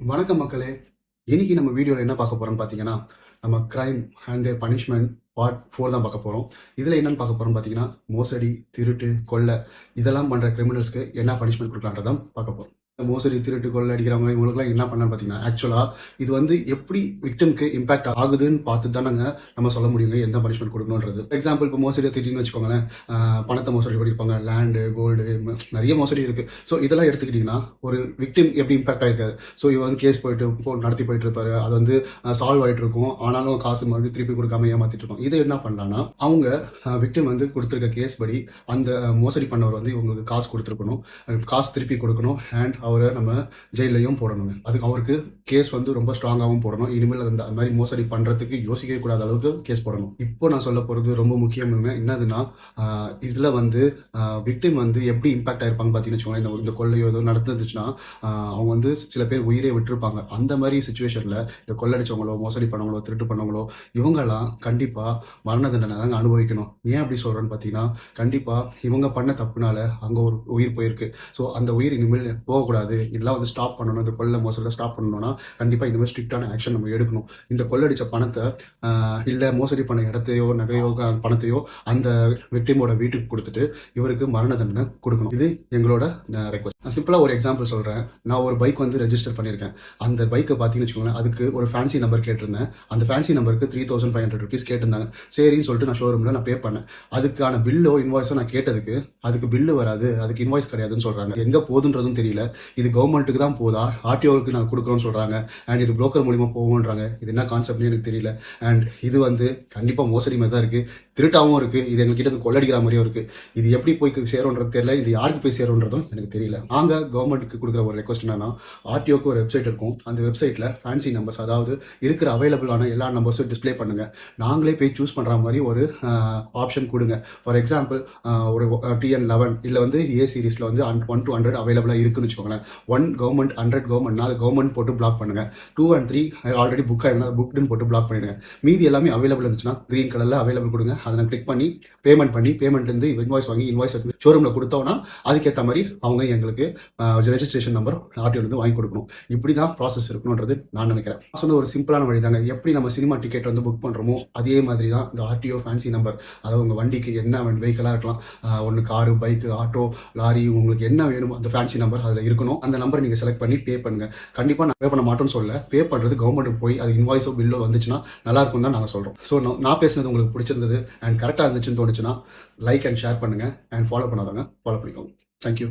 வணக்கம் மக்களே. இன்னைக்கு நம்ம வீடியோவில் என்ன பார்க்க போறோம்னு பார்த்தீங்கன்னா, நம்ம crime and their punishment part 4 தான் பார்க்க போறோம். இதில் என்னன்னு பார்க்க போறோம்னு பார்த்தீங்கன்னா, மோசடி, திருட்டு, கொள்ளை இதெல்லாம் பண்ற கிரிமினல்ஸ்க்கு என்ன பனிஷ்மெண்ட் கொடுக்கலான்றதான் பார்க்க போறோம். மோசடி, திருட்டு, கொள்ளை அடிக்கிறவங்க இவங்களுக்குலாம் என்ன பண்ணலான்னு பார்த்தீங்கன்னா, ஆக்சுவலாக இது வந்து எப்படி விக்டிம்க்கு இம்பாக்ட் ஆகுதுன்னு பார்த்து தானங்க நம்ம சொல்ல முடியுங்க எந்த பனிஷ்மெண்ட் கொடுக்கணுன்றது. எக்ஸாம்பிள் இப்போ மோசடியை திட்டின்னு வச்சுக்கோங்களேன், பணத்தை மோசடி பண்ணியிருப்பாங்க, லேண்டு, கோல்டு, நிறைய மோசடி இருக்குது. ஸோ இதெல்லாம் எடுத்துக்கிட்டிங்கன்னா ஒரு விக்டிம் எப்படி இம்பாக்ட் ஆகிருக்காரு. ஸோ இவன் வந்து கேஸ் நடத்தி போயிட்டு இருப்பாரு, அது வந்து சால்வ் ஆகிட்டு இருக்கும். ஆனாலும் காசு மறுபடியும் திருப்பி கொடுக்காம ஏமாத்திட்டு இருப்பாங்க. இதை என்ன பண்ணலான்னா, அவங்க விக்டிம் வந்து கொடுத்துருக்க கேஸ் படி அந்த மோசடி பண்ணவர் வந்து இவங்களுக்கு காசு கொடுத்துருக்கணும், காசு திருப்பி கொடுக்கணும், அண்ட் அவரை நம்ம ஜெயிலையும் போடணுங்க. அதுக்கு அவருக்கு கேஸ் வந்து ரொம்ப ஸ்ட்ராங்காகவும் போடணும். இனிமேல் அந்த மாதிரி மோசடி பண்ணுறதுக்கு யோசிக்கவே கூடாத அளவுக்கு கேஸ் போடணும். இப்போ நான் சொல்ல போகிறது ரொம்ப முக்கியமாக என்னதுன்னா, இதில் வந்து விக்டிம் வந்து எப்படி இம்பாக்ட் ஆயிருப்பாங்க பார்த்தீங்கன்னு வச்சுக்கோங்களேன். இந்த கொள்ளையோ ஏதோ நடந்துச்சுன்னா அவங்க வந்து சில பேர் உயிரே விட்டுருப்பாங்க. அந்த மாதிரி சுச்சுவேஷனில் இந்த கொள்ளடிச்சவங்களோ, மோசடி பண்ணவங்களோ, திருட்டு பண்ணவங்களோ இவங்கெல்லாம் கண்டிப்பாக மரண தண்டனை தாங்க அனுபவிக்கணும். ஏன் அப்படி சொல்கிறேன்னு பார்த்தீங்கன்னா, கண்டிப்பாக இவங்க பண்ண தப்புனால அங்கே ஒரு உயிர் போயிருக்கு. ஸோ அந்த உயிர் இனிமேல் போகக்கூடாது. இதெல்லாம் வந்து ஸ்டாப் பண்ணணும். இந்த கொள்ளை மோசடியில் ஸ்டாப் பண்ணணும்னா கண்டிப்பாக இந்த மாதிரி ஸ்ட்ரிக்டான ஆக்ஷன் நம்ம எடுக்கணும். இந்த கொள்ளடிச்ச பணத்தை இல்லை மோசடி பண்ண இடத்தையோ, நகையோ, பணத்தையோ அந்த விக்டிமோட வீட்டுக்கு கொடுத்துட்டு இவருக்கு மரண தண்டனை கொடுக்கணும். இது எங்களோட ரெக்வஸ்ட். நான் சிம்பிளாக ஒரு எக்ஸாம்பிள் சொல்கிறேன். நான் ஒரு பைக் வந்து ரெஜிஸ்டர் பண்ணியிருக்கேன். அந்த பைக்கை பார்த்தீங்கன்னு வச்சுக்கோங்களேன், அதுக்கு ஒரு ஃபேன்சி நம்பர் கேட்டிருந்தேன். அந்த ஃபேன்சி நம்பருக்கு 3500 rupees கேட்டிருந்தாங்க. சரின்னு சொல்லிட்டு நான் ஷோரூமில் நான் பே பண்ணேன். அதுக்கான பில்லோ இன்வாய்ஸோ நான் கேட்டதுக்கு அதுக்கு பில்லு வராது, அதுக்கு இன்வாய்ஸ் கிடையாதுன்னு சொல்கிறாங்க. எங்கே போகுதுன்றதும் தெரியல. இது கவர்மெண்ட்டுக்கு தான் போதா, ஆர்டிஓவுக்கு நாங்கள் கொடுக்குறோம்னு சொல்கிறாங்க. அண்ட் இது புரோக்கர் மூலிமா போகும்ன்றாங்க. இது என்ன கான்செப்ட்னு எனக்கு தெரியல. அண்ட் இது வந்து கண்டிப்பாக மோசடி மாதிரி தான் இருக்குது, திருட்டாகவும் இருக்குது. இது எங்ககிட்ட கொள்ளடிக்கிற மாதிரியும் இருக்குது. இது எப்படி போய் சேரும்ன்றது தெரியல, இது யாருக்கு போய் சேரும்ன்றதும் எனக்கு தெரியல. நாங்கள் கவர்மெண்ட்டுக்கு கொடுக்குற ஒரு ரெக்வஸ்ட் என்னன்னா, ஆர்டிஓக்கு ஒரு வெப்சைட் இருக்கும். அந்த வெப்சைட்டில் ஃபேன்சி நம்பர்ஸ், அதாவது இருக்கிற அவைலபிளான எல்லா நம்பர்ஸும் டிஸ்பிளே பண்ணுங்கள். நாங்களே போய் சூஸ் பண்ணுற மாதிரி ஒரு ஆப்ஷன் கொடுங்க. ஃபார் எக்ஸாம்பிள் ஒரு TN11 இல்லை வந்து ஏ சீரீஸில் வந்து 1 to 100 அவைலபிளாக இருக்குன்னு வச்சுக்கோங்களேன். 1 கவர்மெண்ட், 100 கவர்மெண்ட்னா அது கவர்மெண்ட் போட்டு பிளாக் பண்ணுங்க. 2 and 3 ஆல்ரெடி புக் ஆகினா புக்டுன்னு போட்டு பிளாக் பண்ணிடுங்க. மீதி எல்லாமே அவைலபிள் இருந்துச்சுன்னா கிரீன் கலரில் அவைலபிள் கொடுங்க. அதை நான் கிளிக் பண்ணி பேமெண்ட்லேருந்து இன்வாய்ஸ் வாங்கி இன்வாய்ஸ் எடுத்து ஷோரூமில் கொடுத்தோன்னா அதுக்கேற்ற மாதிரி அவங்க எங்களுக்கு ரெஜிஸ்ட்ரேஷன் நம்பர் ஆர்டிஓலேருந்து வாங்கி கொடுக்கணும். இப்படி தான் ப்ராசஸ் இருக்கணுன்றது நான் நினைக்கிறேன். நான் சொன்ன ஒரு சிம்பிளான வழி தாங்க. எப்படி நம்ம சினிமா டிக்கெட் வந்து புக் பண்ணுறோமோ அதே மாதிரி தான் இந்த ஆர்டிஓ ஃபேன்சி நம்பர். அதாவது உங்கள் வண்டிக்கு என்ன வெஹிக்கலாக இருக்கலாம், ஒன்று காரு, பைக்கு, ஆட்டோ, லாரி, உங்களுக்கு என்ன வேணுமோ அந்த ஃபேன்சி நம்பர் அதில் இருக்கணும். அந்த நம்பரை நீங்கள் செலக்ட் பண்ணி பே பண்ணுங்கள். கண்டிப்பாக நான் பே பண்ண மாட்டோம்னு சொல்ல, பே பண்ணுறது கவர்மெண்ட்டுக்கு போய் அது இன்வாய்ஸோ பில்லோ வந்துச்சுன்னா நல்லாயிருக்கும் தான் நாங்கள் சொல்கிறோம். ஸோ நான் பேசுனது உங்களுக்கு பிடிச்சிருந்தது அண்ட் கரெக்டாக இருந்துச்சுன்னு தோணுச்சுன்னா லைக் அண்ட் ஷேர் பண்ணுங்கள். அண்ட் ஃபாலோ பண்ணாதாங்க ஃபாலோ பண்ணிக்கோங்க. தேங்க்யூ.